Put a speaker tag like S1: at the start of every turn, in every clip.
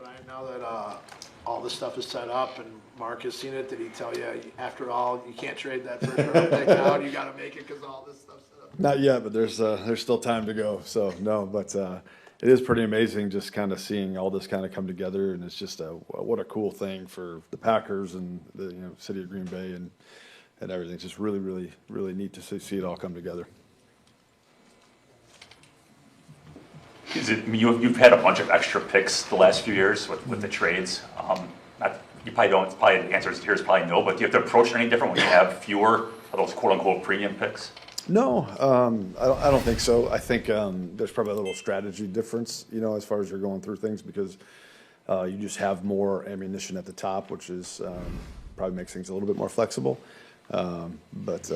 S1: Brian, now that all this stuff is set up and Mark has seen it, did he tell you, after all, you can't trade that first round pick now, you got to make it because all this stuff's set up?
S2: Not yet, but there's still time to go. So no, but it is pretty amazing just kind of seeing all this kind of come together, and it's just what a cool thing for the Packers and the city of Green Bay and everything. It's just really, really, really neat to see it all come together.
S3: You've had a bunch of extra picks the last few years with the trades. You probably don't. Probably the answer here is probably no. But do you have to approach it any different when you have fewer of those quote unquote premium picks?
S2: No, I don't think so. I think there's probably a little strategy difference, as far as you're going through things, because you just have more ammunition at the top, which is probably makes things a little bit more flexible. But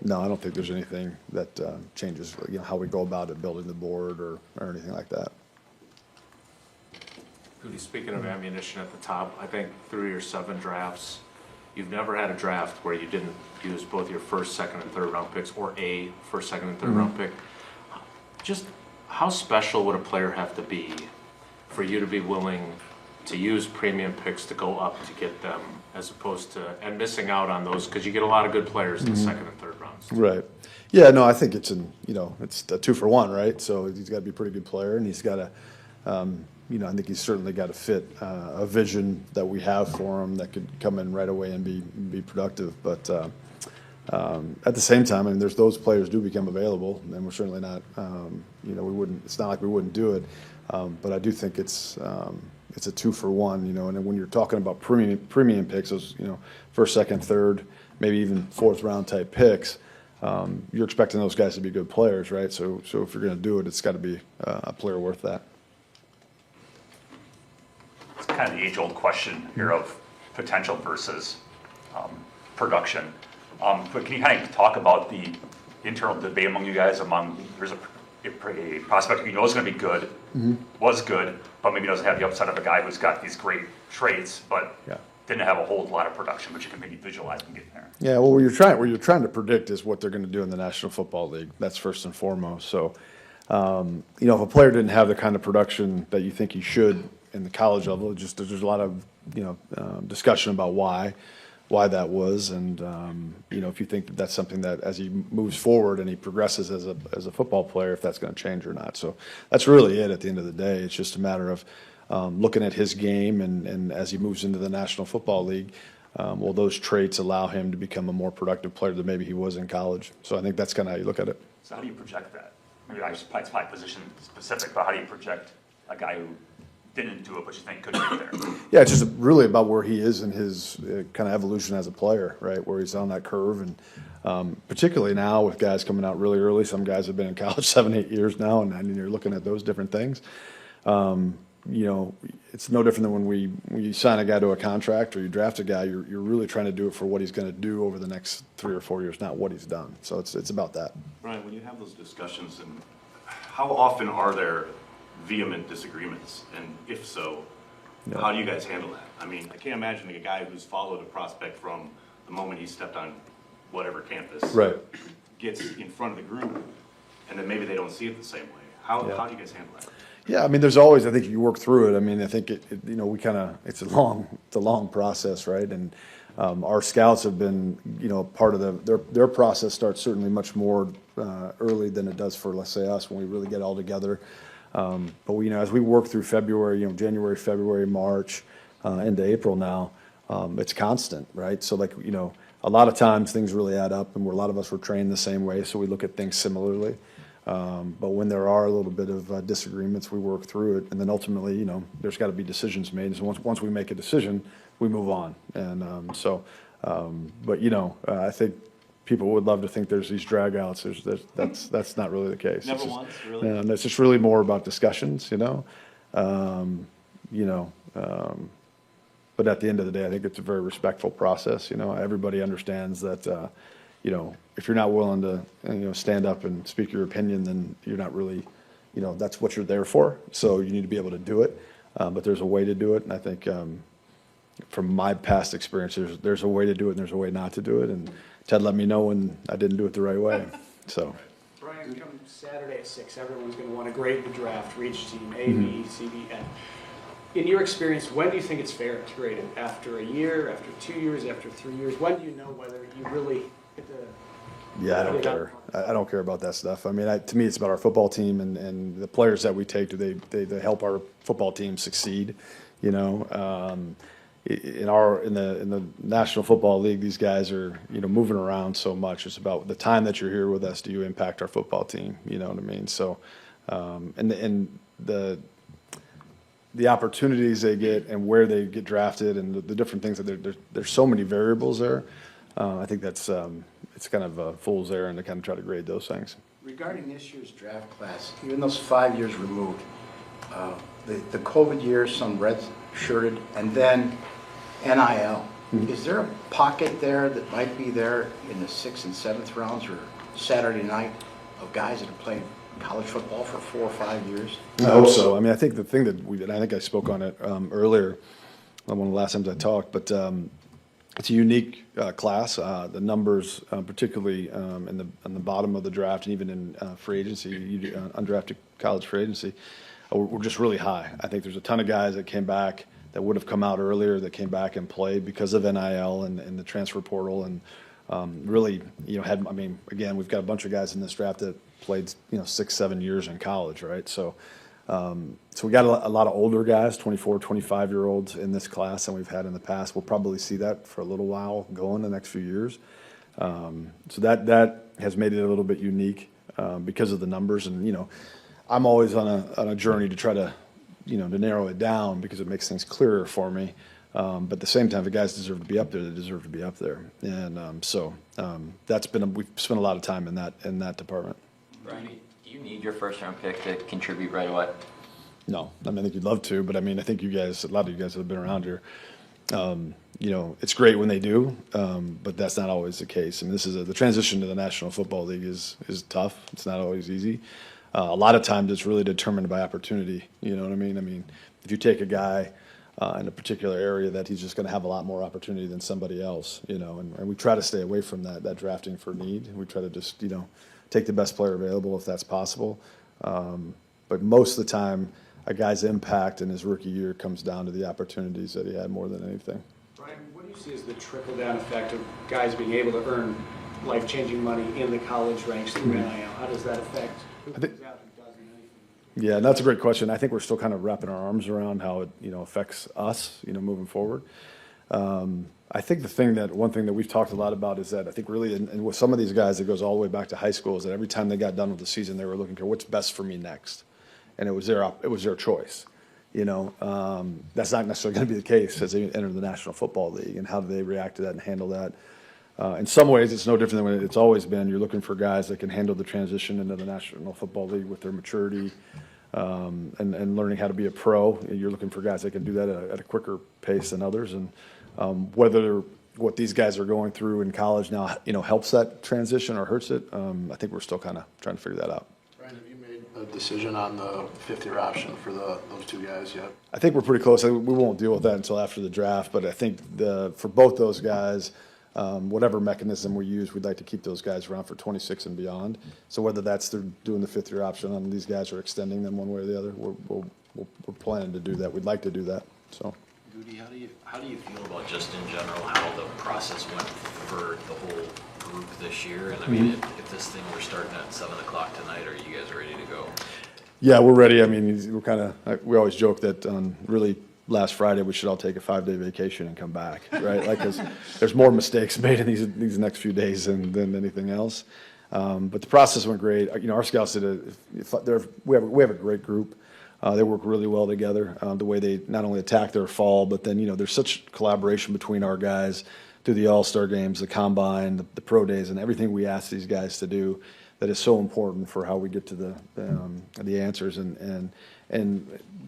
S2: no, I don't think there's anything that changes, how we go about it, building the board or anything like that.
S1: Goody, speaking of ammunition at the top, I think through your 7 drafts, you've never had a draft where you didn't use both your first, second, and third round picks, or a first, second, and third round pick. Just how special would a player have to be for you to be willing to use premium picks to go up to get them, as opposed to, and missing out on those, because you get a lot of good players in the second and third rounds.
S2: Right. Yeah, no, I think it's it's a 2-for-1, right? So he's got to be a pretty good player, and he's got to, I think he's certainly got to fit a vision that we have for him that could come in right away and be productive. But at the same time, I mean, there's those players do become available, and we're certainly not, we wouldn't. It's not like we wouldn't do it, but I do think it's a 2-for-1, and when you're talking about premium picks, those, first, second, third, maybe even fourth round type picks, you're expecting those guys to be good players, right? So if you're going to do it, it's got to be a player worth that.
S3: It's kind of the age-old question here of potential versus production. But can you kind of talk about the internal debate among you guys? There's a prospect you know is going to be good, was good, but maybe doesn't have the upside of a guy who's got these great traits, but didn't have a whole lot of production, but you can maybe visualize them getting there.
S2: Yeah, well, what you're trying to predict is what they're going to do in the National Football League. That's first and foremost. So, if a player didn't have the kind of production that you think he should in the college level, there's a lot of discussion about why that was, and if you think that that's something that as he moves forward and he progresses as a football player, if that's going to change or not. So that's really it at the end of the day. It's just a matter of looking at his game, and as he moves into the National Football League, will those traits allow him to become a more productive player than maybe he was in college? So I think that's kind of how you look at it.
S3: So how do you project that? Maybe it's probably position specific, but how do you project a guy who didn't do it, but you think could get there?
S2: Yeah, it's just really about where he is in his kind of evolution as a player, right? Where he's on that curve, and particularly now with guys coming out really early. Some guys have been in college 7-8 years now, and you're looking at those different things. It's no different than when you sign a guy to a contract or you draft a guy. You're really trying to do it for what he's going to do over the next 3 or 4 years, not what he's done. So it's about that.
S4: Brian, when you have those discussions, and how often are there vehement disagreements, and if so, how do you guys handle that? I mean, I can't imagine a guy who's followed a prospect from the moment he stepped on whatever campus,
S2: Right,
S4: gets in front of the group, and then maybe they don't see it the same way. How do you guys handle that?
S2: Yeah, I mean, there's always, I think you work through it. I mean, I think it's a long process, right? And our scouts have been, part of their process starts certainly much more early than it does for, let's say, us, when we really get all together. But as we work through February, January, February, March, into April now, it's constant, right? So a lot of times things really add up, and a lot of us were trained the same way, so we look at things similarly. But when there are a little bit of disagreements, we work through it, and then ultimately, there's got to be decisions made. So once we make a decision, we move on. And but I think people would love to think there's these dragouts. That's not really the case.
S4: Never once, really.
S2: And it's just really more about discussions, But at the end of the day, I think it's a very respectful process. Everybody understands that. If you're not willing to, stand up and speak your opinion, then you're not really, that's what you're there for. So you need to be able to do it. But there's a way to do it. And I think from my past experience, there's a way to do it and there's a way not to do it. And Ted let me know when I didn't do it the right way. So.
S5: Brian, come Saturday at 6, everyone's going to want to grade the draft for each team, A, B, C, D, F. in your experience, when do you think it's fair to grade it? After a year, after 2 years, after 3 years? When do you know whether you really get the...
S2: Yeah, I don't care. I don't care about that stuff. I mean, to me, it's about our football team and the players that we take. Do they help our football team succeed? You know, in the National Football League, these guys are, you know, moving around so much. It's about the time that you're here with us. Do you impact our football team? You know what I mean? So, and the opportunities they get and where they get drafted and the different things that there's so many variables there. I think that's it's kind of a fool's errand to kind of try to grade those things.
S6: Regarding this year's draft class, even those 5 years removed, the COVID years, some red-shirted, and then NIL. Is there a pocket there that might be there in the 6th and 7th rounds or Saturday night of guys that have played college football for 4 or 5 years?
S2: I hope so. I mean, I think the thing that and I think I spoke on it earlier, one of the last times I talked, but it's a unique class. The numbers, particularly on the bottom of the draft, and even in free agency, undrafted college free agency, were just really high. I think there's a ton of guys that came back that would have come out earlier that came back and played because of NIL and the transfer portal, and really, you know, I mean, again, we've got a bunch of guys in this draft that played, you know, 6-7 years in college, right? So we got a lot of older guys, 24, 25-year-olds in this class than we've had in the past. We'll probably see that for a little while going the next few years. So that has made it a little bit unique because of the numbers. And, you know, I'm always on a journey to try to, you know, to narrow it down because it makes things clearer for me. But at the same time, the guys deserve to be up there. They deserve to be up there. And we've spent a lot of time in that department.
S7: Brian, do you need your first-round pick to contribute right away?
S2: No, I mean, I think you'd love to, but I mean, I think a lot of you guys have been around here. You know, it's great when they do, but that's not always the case. I mean, the transition to the National Football League is tough. It's not always easy. A lot of times it's really determined by opportunity. You know what I mean? I mean, if you take a guy in a particular area, that he's just going to have a lot more opportunity than somebody else, you know, and we try to stay away from that drafting for need. We try to just, you know, take the best player available if that's possible. But most of the time, a guy's impact in his rookie year comes down to the opportunities that he had more than anything.
S5: Brian, what do you see as the trickle-down effect of guys being able to earn life-changing money in the college ranks through NIL? How does that affect who comes out, who doesn't, anything?
S2: Yeah, and that's a great question. I think we're still kind of wrapping our arms around how it, you know, affects us, you know, moving forward. I think one thing that we've talked a lot about is that I think really, and with some of these guys, it goes all the way back to high school, is that every time they got done with the season, they were looking for what's best for me next, and it was their choice. You know, that's not necessarily going to be the case as they enter the National Football League, and how do they react to that and handle that. In some ways, it's no different than what it's always been. You're looking for guys that can handle the transition into the National Football League with their maturity and learning how to be a pro. You're looking for guys that can do that at a quicker pace than others. And whether what these guys are going through in college now, you know, helps that transition or hurts it, I think we're still kind of trying to figure that out.
S8: Brian, have you made a decision on the fifth-year option for those two guys yet?
S2: I think we're pretty close. We won't deal with that until after the draft, but I think for both those guys, whatever mechanism we use, we'd like to keep those guys around for 26 and beyond. So whether that's they're doing the fifth-year option on these guys or extending them one way or the other, we're planning to do that. We'd like to do that. So.
S9: Goody, how do you feel about just in general how the process went for the whole group this year? And I mean, if this thing were starting at 7 o'clock tonight, are you guys ready to go?
S2: Yeah, we're ready. I mean, we always joke that on really last Friday we should all take a 5-day vacation and come back, right? Like, 'cause there's more mistakes made in these next few days than anything else. But the process went great. You know, our scouts we have a great group. They work really well together, the way they not only attack their fall, but then, you know, there's such collaboration between our guys through the All-Star games, the Combine, the Pro Days, and everything we ask these guys to do that is so important for how we get to the answers. And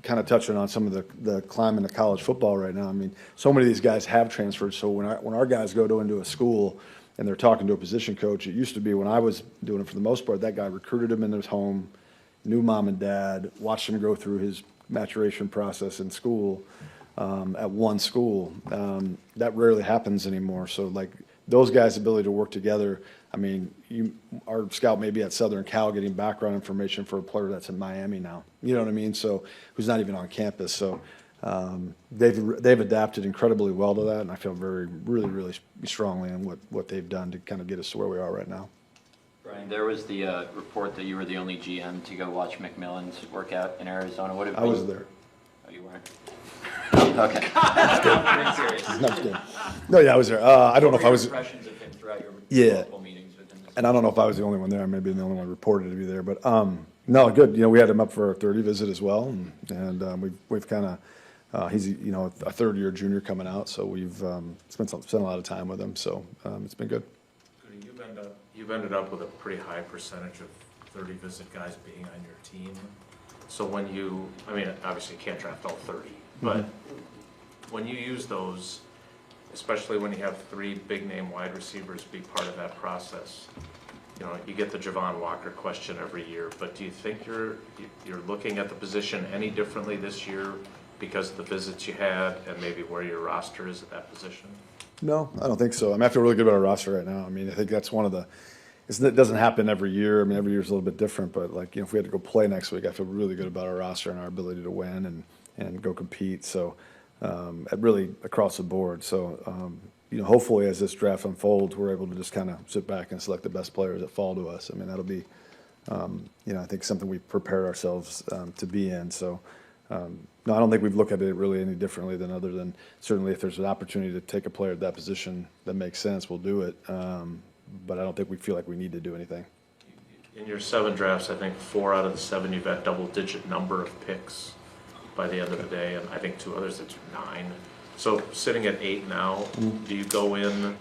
S2: kind of touching on some of the climate of college football right now, I mean, so many of these guys have transferred. So when our guys go into a school and they're talking to a position coach, it used to be when I was doing it for the most part, that guy recruited him in his home, knew mom and dad, watched him go through his maturation process in school, at one school. That rarely happens anymore. So, like, those guys' ability to work together, I mean, our scout may be at Southern Cal getting background information for a player that's in Miami now. You know what I mean? So, who's not even on campus. So, they've adapted incredibly well to that, and I feel really strongly on what they've done to kind of get us to where we are right now.
S7: Brian, there was the report that you were the only GM to go watch McMillan's workout in Arizona. What have
S2: I was there.
S7: Oh, you weren't? Okay. Being serious.
S2: No, I'm just kidding. No, yeah, I was there. I don't know if I was.
S7: Impressions of him throughout your
S2: Yeah.
S7: multiple meetings with him.
S2: And I don't know if I was the only one there. I may be the only one reported to be there, but no, good. You know, we had him up for our 30 visit as well, and we've kind of he's a third-year junior coming out, so we've spent a lot of time with him. So it's been good.
S1: You've ended up with a pretty high percentage of 30 visit guys being on your team. So when you, I mean, obviously you can't draft all 30, but when you use those, especially when you have 3 big name wide receivers be part of that process, you know, you get the Javon Walker question every year, but do you think you're looking at the position any differently this year because of the visits you had and maybe where your roster is at that position?
S2: No, I don't think so. I mean, I feel really good about our roster right now. I mean, I think that's one of the. It doesn't happen every year. I mean, every year is a little bit different, but like, you know, if we had to go play next week, I feel really good about our roster and our ability to win and go compete. So, really across the board. So, you know, hopefully as this draft unfolds, we're able to just kind of sit back and select the best players that fall to us. I mean, that'll be, you know, I think something we've prepared ourselves to be in. So, no, I don't think we've looked at it really any differently other than certainly if there's an opportunity to take a player at that position that makes sense, we'll do it. But I don't think we feel like we need to do anything.
S1: In your 7 drafts, I think 4 out of the 7 you've had double-digit number of picks by the end of the day, and I think 2 others that's 9. So sitting at 8 now, do you go in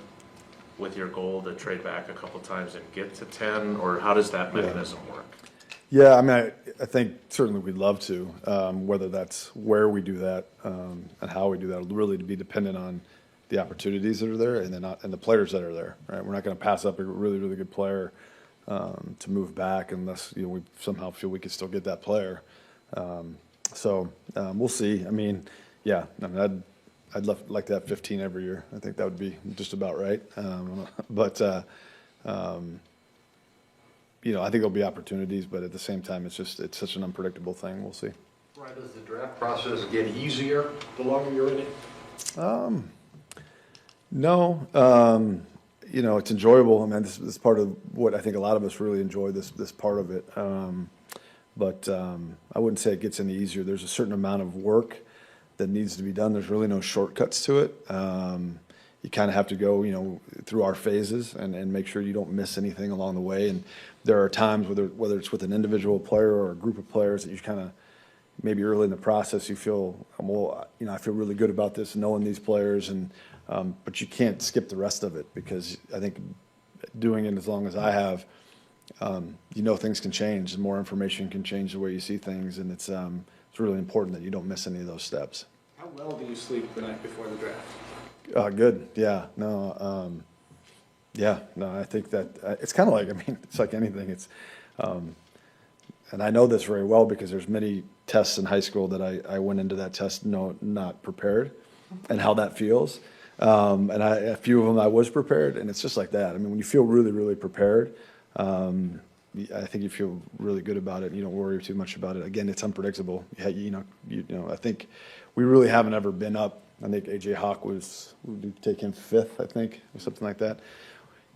S1: with your goal to trade back a couple times and get to 10, or how does that mechanism work?
S2: Yeah, I mean, I think certainly we'd love to. Whether that's where we do that and how we do that will really be dependent on the opportunities that are there and the players that are there. Right, we're not going to pass up a really good player to move back unless we somehow feel we could still get that player. So we'll see. I mean, yeah, I mean, I'd like to have 15 every year. I think that would be just about right. But I think there'll be opportunities, but at the same time, it's such an unpredictable thing. We'll see.
S8: Right, does the draft process get easier the longer you're in it?
S2: No, it's enjoyable. I mean, this is part of what I think a lot of us really enjoy this part of it. But I wouldn't say it gets any easier. There's a certain amount of work that needs to be done. There's really no shortcuts to it. You kind of have to go, through our phases and make sure you don't miss anything along the way. And there are times whether it's with an individual player or a group of players that you kind of maybe early in the process you feel, I feel really good about this, knowing these players, and but you can't skip the rest of it because I think doing it as long as I have, things can change, and more information can change the way you see things, and it's really important that you don't miss any of those steps.
S5: How well do you sleep the night before the draft?
S2: Good. Yeah. No. I think that it's kind of like, it's like anything. It's, and I know this very well because there's many tests in high school that I went into that test not prepared, and how that feels. And a few of them I was prepared, and it's just like that. I mean, when you feel really, really prepared, I think you feel really good about it. You don't worry too much about it. Again, it's unpredictable. I think we really haven't ever been up. I think AJ Hawk would take him 5th, I think, or something like that.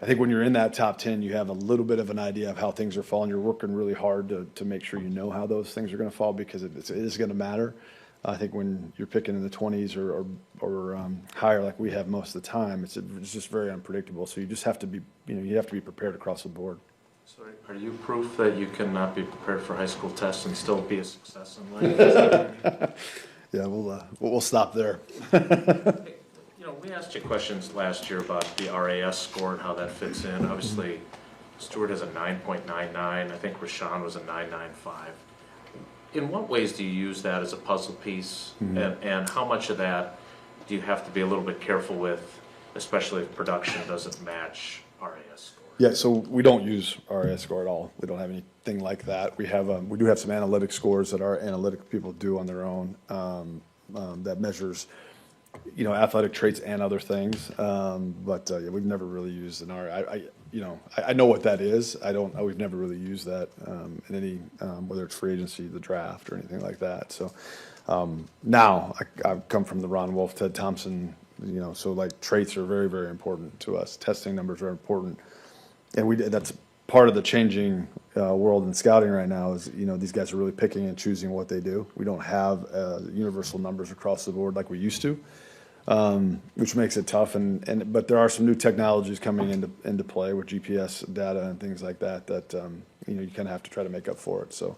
S2: I think when you're in that top 10, you have a little bit of an idea of how things are falling. You're working really hard to make sure you know how those things are going to fall because it is going to matter. I think when you're picking in the 20s or higher like we have most of the time, it's just very unpredictable. So you just have to be, you have to be prepared across the board.
S1: So are you proof that you cannot be prepared for high school tests and still be a success in life?
S2: Yeah, we'll stop there.
S1: We asked you questions last year about the RAS score and how that fits in. Obviously, Stewart has a 9.99. I think Rashawn was a 9.95. In what ways do you use that as a puzzle piece? Mm-hmm. And how much of that do you have to be a little bit careful with, especially if production doesn't match RAS score?
S2: Yeah, so we don't use RAS score at all. We don't have anything like that. We do have some analytic scores that our analytic people do on their own that measures, athletic traits and other things. But we've never really used an RAS. I know what that is. We've never really used that in any, whether it's free agency, the draft, or anything like that. So now I've come from the Ron Wolf, Ted Thompson, so like traits are very, very important to us. Testing numbers are important. And that's part of the changing world in scouting right now is, these guys are really picking and choosing what they do. We don't have universal numbers across the board like we used to. Which makes it tough, but there are some new technologies coming into play with GPS data and things like that you kind of have to try to make up for it. So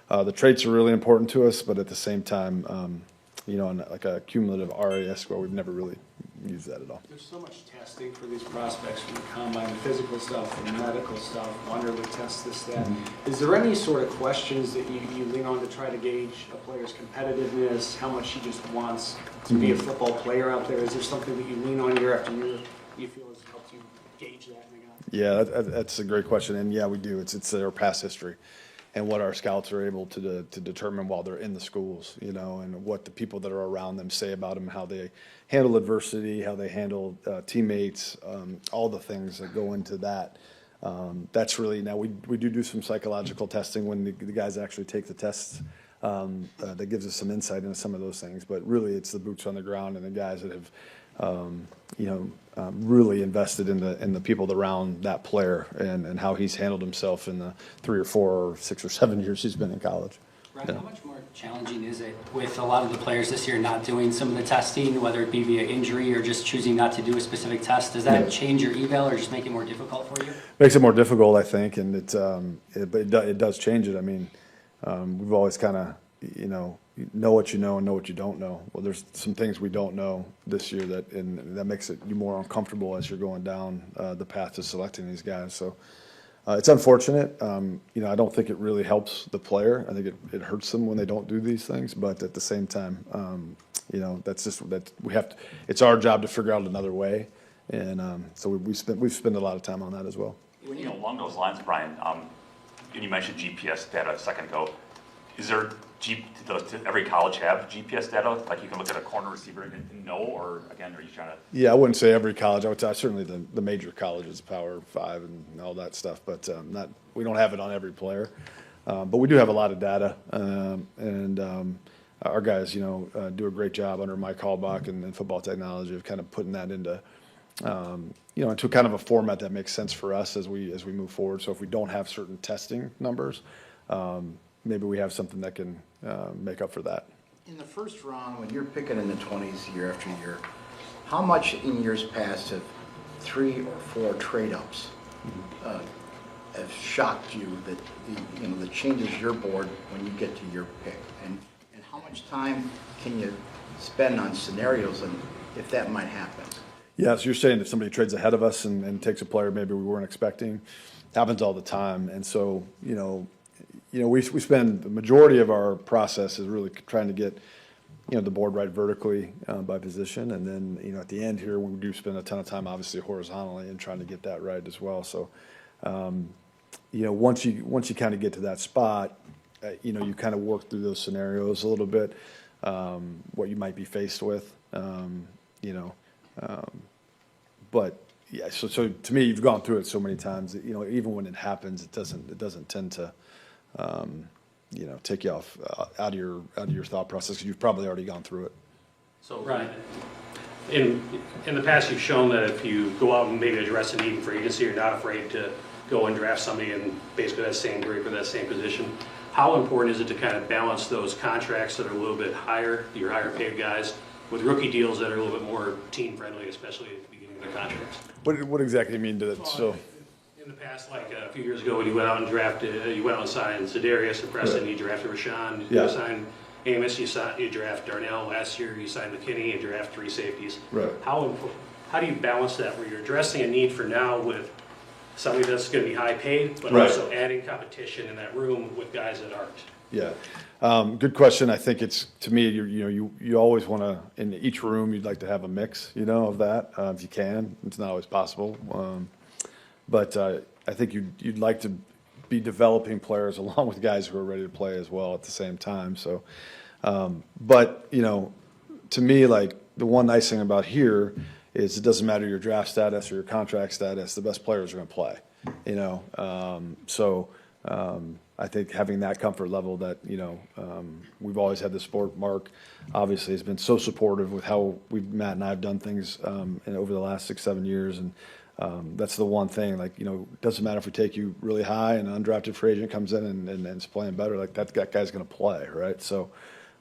S2: the traits are really important to us, but at the same time, on like a cumulative RAS score, we've never really used that at all.
S5: There's so much testing for these prospects from the combine, the physical stuff, the medical stuff, Wonderly tests this, that. Is there any sort of questions that you lean on to try to gauge a player's competitiveness, how much he just wants to be a football player out there? Is there something that you lean on year after year you feel has helped you gauge that in the guy?
S2: Yeah, that's a great question, and yeah, we do. It's their past history and what our scouts are able to determine while they're in the schools, and what the people that are around them say about them, how they handle adversity, how they handle teammates, all the things that go into that. That's really, now we do some psychological testing when the guys actually take the tests. That gives us some insight into some of those things, but really it's the boots on the ground and the guys that have, really invested in the people around that player and how he's handled himself in the 3 or 4 or 6 or 7 years he's been in college.
S10: Brian, how much more challenging is it with a lot of the players this year not doing some of the testing, whether it be via injury or just choosing not to do a specific test? Does that change your eval or just make it more difficult for you?
S2: Makes it more difficult, I think, and it does change it. I mean, we've always kind of, know what you know and know what you don't know. Well, there's some things we don't know this year that makes it you more uncomfortable as you're going down the path to selecting these guys. So it's unfortunate. I don't think it really helps the player. I think it hurts them when they don't do these things. But at the same time, that's just that we have to. It's our job to figure out another way, and so we've spent a lot of time on that as well.
S3: Along those lines, Brian, and you mentioned GPS data a second ago. Is there does every college have GPS data? Like you can look at a corner receiver and know, or again, are you trying to?
S2: Yeah, I wouldn't say every college. I would say certainly the major colleges, Power 5 and all that stuff, but we don't have it on every player. But we do have a lot of data, and our guys, do a great job under Mike Halbach and football technology of kind of putting that into, into kind of a format that makes sense for us as we move forward. So if we don't have certain testing numbers, maybe we have something that can make up for that.
S6: In the first round, when you're picking in the 20s year after year, how much in years past have 3 or 4 trade-ups have shocked you that changes your board when you get to your pick? And how much time can you spend on scenarios and if that might happen?
S2: Yeah, so you're saying if somebody trades ahead of us and takes a player maybe we weren't expecting, happens all the time. And so, we spend the majority of our process is really trying to get, the board right vertically by position. And then, at the end here, we do spend a ton of time, obviously, horizontally and trying to get that right as well. So, once you kind of get to that spot, you kind of work through those scenarios a little bit, what you might be faced with, but yeah, so to me, you've gone through it so many times that, even when it happens, it doesn't tend to, take you off out of your thought process because you've probably already gone through it.
S11: So, Ryan, in the past, you've shown that if you go out and maybe address a need for agency, you're not afraid to go and draft somebody in basically that same group or that same position. How important is it to kind of balance those contracts that are a little bit higher, your higher paid guys, with rookie deals that are a little bit more team friendly, especially at the beginning of their contracts?
S2: What exactly do you mean to that?
S11: Well,
S2: So,
S11: in the past, like a few years ago, when you went out and drafted, you went out and signed Za'Darius and Preston,
S2: Right.
S11: you drafted Rashawn,
S2: Yeah.
S11: you signed Amos, you draft Darnell. Last year, you signed McKinney, you draft 3 safeties.
S2: Right.
S11: How do you balance that where you're addressing a need for now with somebody that's going to be high paid, but
S2: Right.
S11: also adding competition in that room with guys that aren't?
S2: yeah, good question. I think it's, to me, you always want to, in each room, you'd like to have a mix, of that, if you can. It's not always possible. But I think you'd like to be developing players along with guys who are ready to play as well at the same time. So, but, to me, like, the one nice thing about here is it doesn't matter your draft status or your contract status, the best players are going to play, you know? I think having that comfort level that, you know, we've always had the sport. Mark obviously has been so supportive with how Matt and I have done things over the last 6-7 years. And that's the one thing, like, you know, it doesn't matter if we take you really high and an undrafted free agent comes in and is playing better, like that guy's going to play, right? So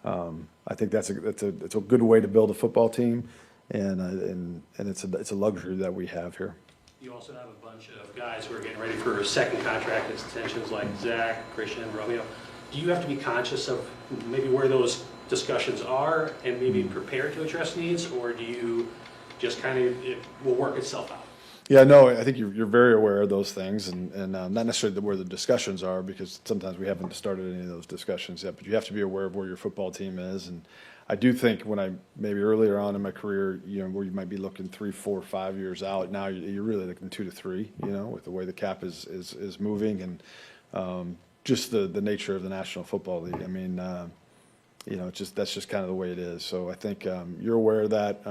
S2: I think it's a good way to build a football team, and it's a luxury that we have here.
S11: You also have a bunch of guys who are getting ready for second contract extensions like Zach, Christian, Romeo. Do you have to be conscious of maybe where those discussions are and maybe prepare to address needs, or do you just kind of, it will work itself out?
S2: Yeah, no, I think you're very aware of those things, and not necessarily where the discussions are, because sometimes we haven't started any of those discussions yet, but you have to be aware of where your football team is. And I do think when I, maybe earlier on in my career, you know, where you might be looking 3, 4, 5 years out, now you're really looking 2 to 3, you know, with the way the cap is moving, and just the nature of the National Football League. I mean, you know, that's just kind of the way it is. So I think you're aware of that.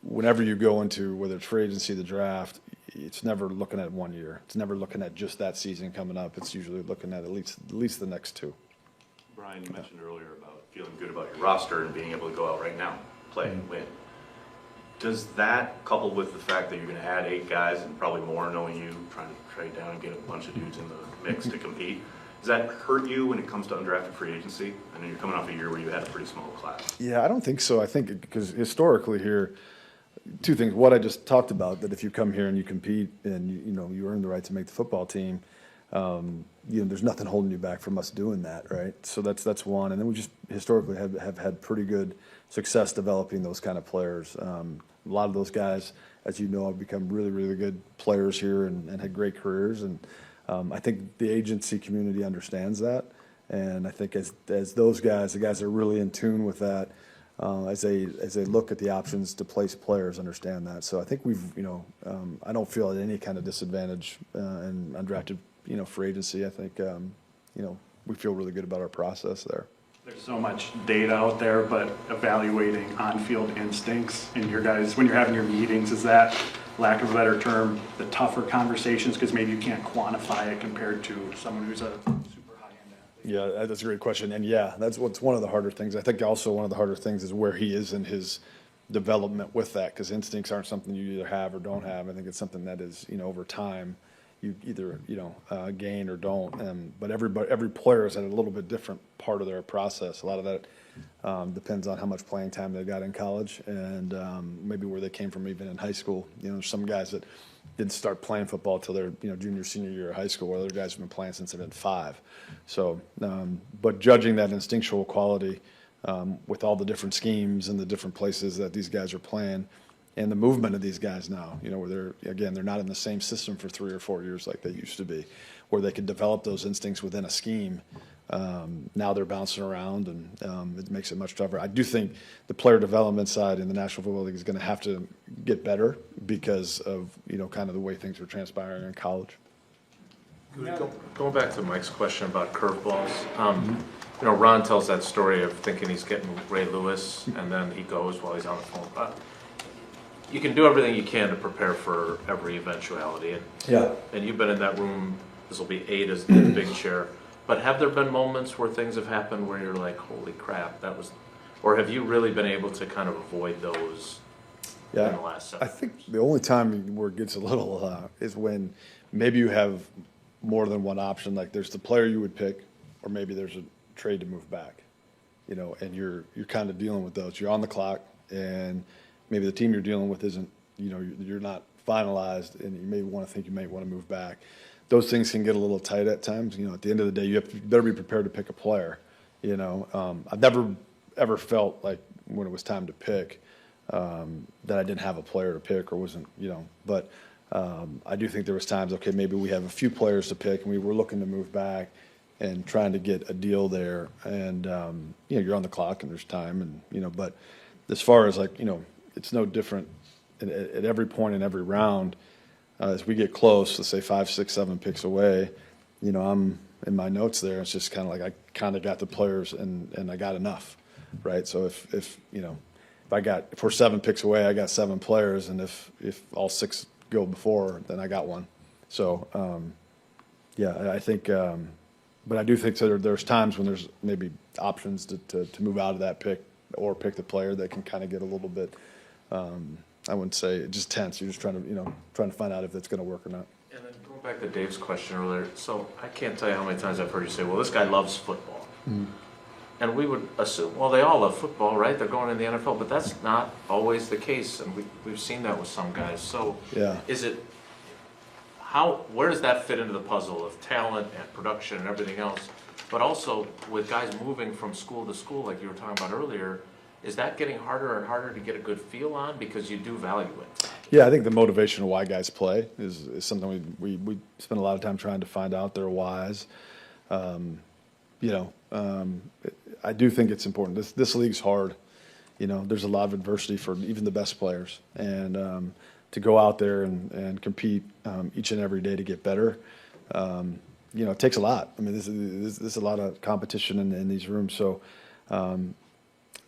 S2: Whenever you go into, whether it's free agency, the draft, it's never looking at 1 year. It's never looking at just that season coming up. It's usually looking at least the next 2.
S4: Brian, you mentioned earlier about feeling good about your roster and being able to go out right now, play and win. Does that, coupled with the fact that you're going to add 8 guys and probably more knowing you, trying to trade down and get a bunch of dudes in the mix to compete, does that hurt you when it comes to undrafted free agency? I know you're coming off a year where you had a pretty small class.
S2: Yeah, I don't think so. I think because historically here, 2 things. What I just talked about, that if you come here and you compete and you know you earn the right to make the football team, you know, there's nothing holding you back from us doing that, right? So that's one. And then we just historically have had pretty good success developing those kind of players. A lot of those guys, as you know, have become really, really good players here and had great careers. And I think the agency community understands that. And I think as those guys, the guys that are really in tune with that, as they look at the options to place players, understand that. So I think we've, you know, I don't feel at any kind of disadvantage in undrafted, you know, free agency. I think, you know, we feel really good about our process there.
S12: There's so much data out there, but evaluating on-field instincts and your guys, when you're having your meetings, is that, lack of a better term, the tougher conversations because maybe you can't quantify it compared to someone who's a super high-end athlete?
S2: Yeah, that's a great question. And yeah, that's what's one of the harder things. I think also one of the harder things is where he is in his development with that, because instincts aren't something you either have or don't have. I think it's something that is, you know, over time you either, you know, gain or don't. But every player is at a little bit different part of their process. A lot of that depends on how much playing time they got in college and maybe where they came from even in high school. You know, there's some guys that didn't start playing football till their, you know, junior, senior year of high school, while other guys have been playing since they've been 5. So, but judging that instinctual quality with all the different schemes and the different places that these guys are playing, and the movement of these guys now, you know, where they're not in the same system for 3 or 4 years like they used to be, where they could develop those instincts within a scheme. Now they're bouncing around, and it makes it much tougher. I do think the player development side in the National Football League is going to have to get better because of, you know, kind of the way things were transpiring in college.
S1: Going back to Mike's question about curveballs, you know, Ron tells that story of thinking he's getting Ray Lewis, and then he goes while he's on the phone. You can do everything you can to prepare for every eventuality. And you've been in that room, this will be 8 as the big chair. But have there been moments where things have happened where you're like, holy crap, that was, or have you really been able to kind of avoid those in the last 7?
S2: I think the only time where it gets a little is when maybe you have more than one option. Like there's the player you would pick, or maybe there's a trade to move back, you know, and you're kind of dealing with those. You're on the clock, and maybe the team you're dealing with isn't, you know, you're not finalized, and you may want to think you might want to move back. Those things can get a little tight at times. You know, at the end of the day, you better be prepared to pick a player. You know, I've never ever felt like when it was time to pick that I didn't have a player to pick or wasn't, you know. But I do think there was times, okay, maybe we have a few players to pick, and we were looking to move back and trying to get a deal there. And you know, you're on the clock, and there's time, and you know. But as far as like, you know, it's no different at every point in every round. As we get close, let's say 5, 6, 7 picks away, you know, I'm in my notes there. It's just kind of like I kind of got the players and I got enough, right? So if you know, if we're 7 picks away, I got 7 players, and if all 6 go before, then I got 1. So, yeah, I think, but I do think there's times when there's maybe options to move out of that pick or pick the player that can kind of get a little bit, I wouldn't say just tense. You're just trying to find out if it's going to work or not.
S1: And then going back to Dave's question earlier, so I can't tell you how many times I've heard you say, well, this guy loves football. And we would assume, well, they all love football, right? They're going in the NFL, but that's not always the case, and we've seen that with some guys. So
S2: Yeah.
S1: is it, where does that fit into the puzzle of talent and production and everything else? But also with guys moving from school to school, like you were talking about earlier, is that getting harder and harder to get a good feel on because you do value it?
S2: Yeah, I think the motivation of why guys play is something we spend a lot of time trying to find out their whys. I do think it's important. This league's hard. There's a lot of adversity for even the best players, and to go out there and compete each and every day to get better, it takes a lot. I mean, this is a lot of competition in these rooms. So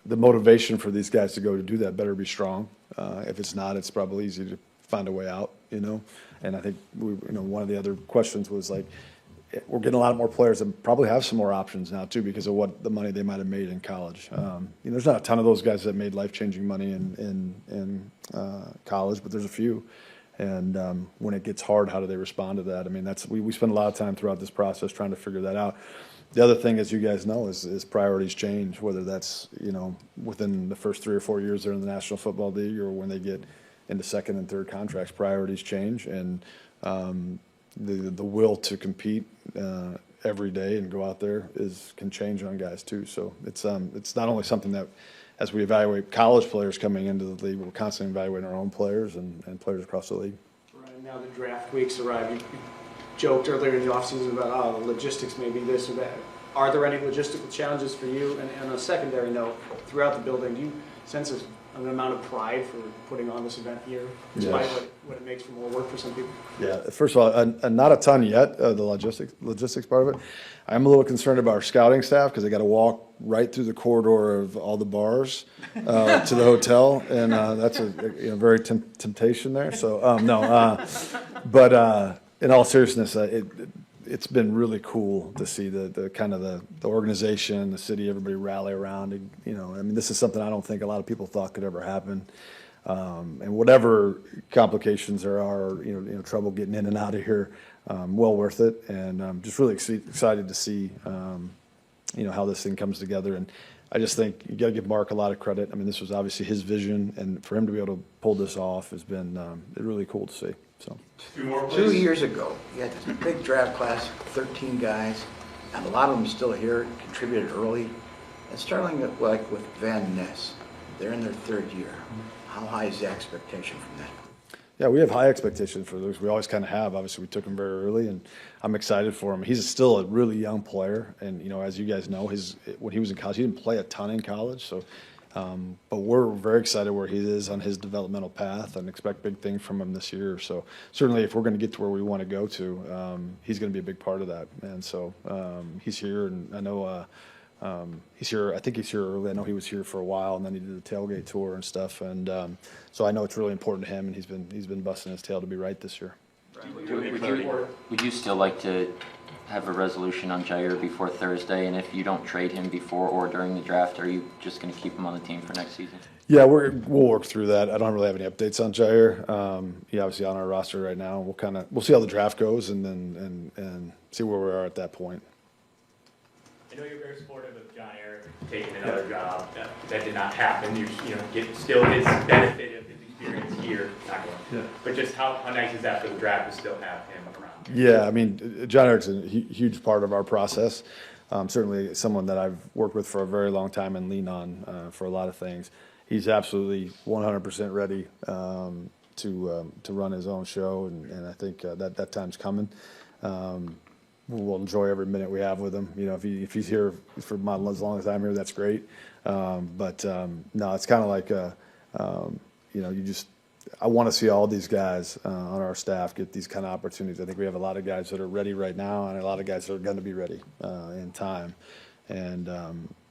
S2: the motivation for these guys to go to do that better be strong. If it's not, it's probably easy to find a way out. And I think one of the other questions was like, we're getting a lot more players that probably have some more options now too because of what the money they might have made in college. There's not a ton of those guys that made life-changing money in college, but there's a few. And when it gets hard, how do they respond to that? I mean, we spend a lot of time throughout this process trying to figure that out. The other thing, as you guys know, is priorities change, whether that's within the first 3 or 4 years they're in the National Football League or when they get into second and third contracts, priorities change, and the will to compete every day and go out there can change on guys too. So it's not only something that, as we evaluate college players coming into the league, we're constantly evaluating our own players and players across the league.
S5: Right, now the draft weeks arrive. You joked earlier in the offseason about the logistics may be this or that. Are there any logistical challenges for you? And on a secondary note, throughout the building, do you sense an amount of pride for putting on this event here, despite what it makes for more work for some people?
S2: Yeah, first of all, not a ton yet, the logistics part of it. I'm a little concerned about our scouting staff because they got to walk right through the corridor of all the bars to the hotel, and that's a very temptation there. So but in all seriousness, it's been really cool to see the kind of the organization, the city, everybody rally around. I mean, this is something I don't think a lot of people thought could ever happen. And whatever complications there are, trouble getting in and out of here, well worth it. And I'm just really excited to see, how this thing comes together. And I just think you got to give Mark a lot of credit. I mean, this was obviously his vision, and for him to be able to pull this off has been really cool to see. So
S4: 2 more,
S6: 2
S4: please.
S6: years ago, you had this big draft class, 13 guys, and a lot of them still here, contributed early. And starting like with Van Ness, they're in their 3rd year. How high is the expectation from that?
S2: Yeah, we have high expectations for Luke. We always kind of have. Obviously, we took him very early, and I'm excited for him. He's still a really young player, and as you guys know, when he was in college, he didn't play a ton in college. So, but we're very excited where he is on his developmental path, and expect big things from him this year. So, certainly, if we're going to get to where we want to go to, he's going to be a big part of that. And so, he's here, and I know. He's here. I think he's here early. I know he was here for a while, and then he did the tailgate tour and stuff. And so I know it's really important to him, and he's been busting his tail to be right this year.
S7: Would you still like to have a resolution on Jair before Thursday? And if you don't trade him before or during the draft, are you just going to keep him on the team for next season?
S2: Yeah, we'll work through that. I don't really have any updates on Jair. He's obviously on our roster right now. We'll see how the draft goes, and then see where we are at that point.
S13: I know you're very supportive of John Eric taking another job. That did not happen. You get still his benefit of his experience here. Not going. But just how nice is that for the draft to still have him around?
S2: Yeah, I mean, John Eric's a huge part of our process. Certainly someone that I've worked with for a very long time and lean on for a lot of things. He's absolutely 100% ready to run his own show, and I think that time's coming. We'll enjoy every minute we have with him. If he's here for as long as I'm here, that's great. No, it's kind of like I want to see all these guys on our staff get these kind of opportunities. I think we have a lot of guys that are ready right now, and a lot of guys that are going to be ready in time. And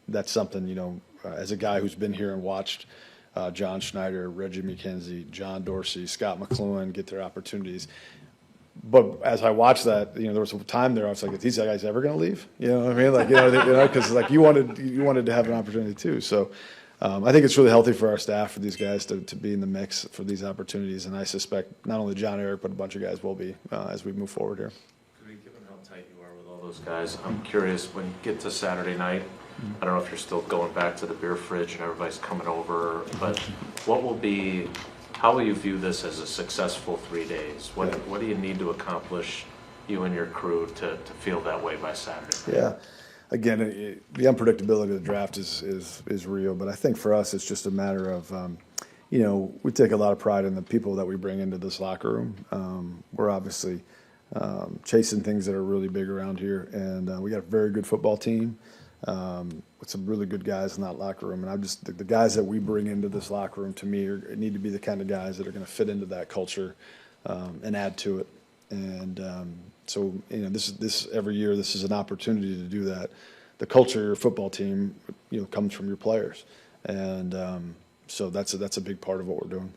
S2: that's something, as a guy who's been here and watched John Schneider, Reggie McKenzie, John Dorsey, Scott McLuhan get their opportunities. But as I watched that, there was a time there I was like, are these guys ever going to leave? You know what I mean? Like, because like you wanted to have an opportunity too. So I think it's really healthy for our staff, for these guys to be in the mix for these opportunities. And I suspect not only John Eric, but a bunch of guys will be as we move forward here.
S1: Given how tight you are with all those guys, I'm curious, when you get to Saturday night, I don't know if you're still going back to the beer fridge and everybody's coming over, but how will you view this as a successful 3 days? What do you need to accomplish, you and your crew, to feel that way by Saturday?
S2: Yeah. Again, the unpredictability of the draft is real, but I think for us it's just a matter of, we take a lot of pride in the people that we bring into this locker room. We're obviously chasing things that are really big around here, and we got a very good football team with some really good guys in that locker room. And the guys that we bring into this locker room, to me, need to be the kind of guys that are going to fit into that culture and add to it. And so, this every year, this is an opportunity to do that. The culture of your football team, comes from your players, and so that's a big part of what we're doing.